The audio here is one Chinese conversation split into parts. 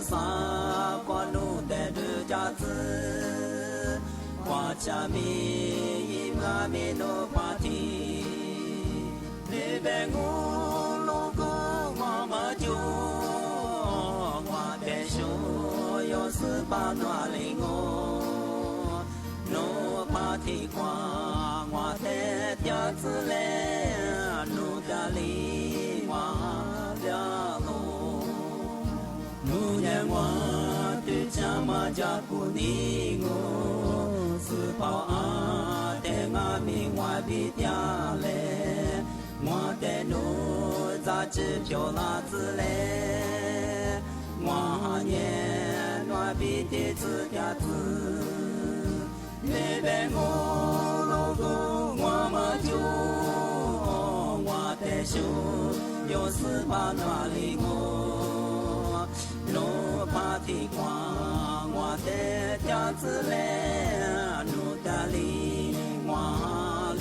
萨瓜努的日家子，花家米伊玛米努巴提，你别我路过我嘛就，我的手有是把哪里我，努巴提瓜我的家子嘞，努家里我了路。努年我对家嘛家不离我，是保阿的阿明我比家嘞，我的努咋支票拉子嘞，我年我比的自家子，你别我路过我嘛就，我的手有是把哪里我。努巴提瓜，我的家子嘞，努达里我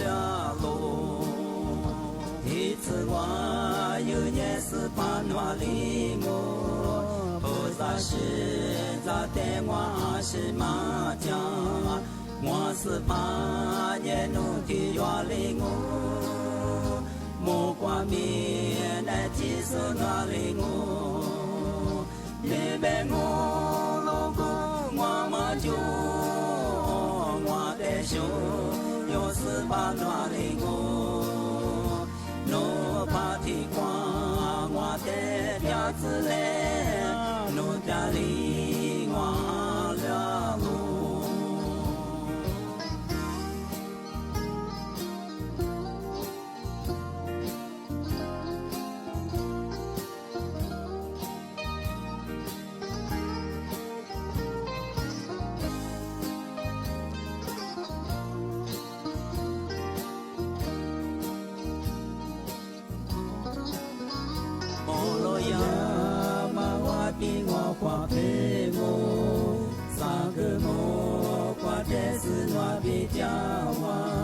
了路。一次我有年是把哪里我，菩萨是咋的我是马家，我是把年努的原里我，莫挂面来记住哪里我。你别我路过我嘛就，我的手有是把哪里我，努巴提瓜我的家子嘞，努家里我了路。比我挂陪我，三个我挂的是我比较晚。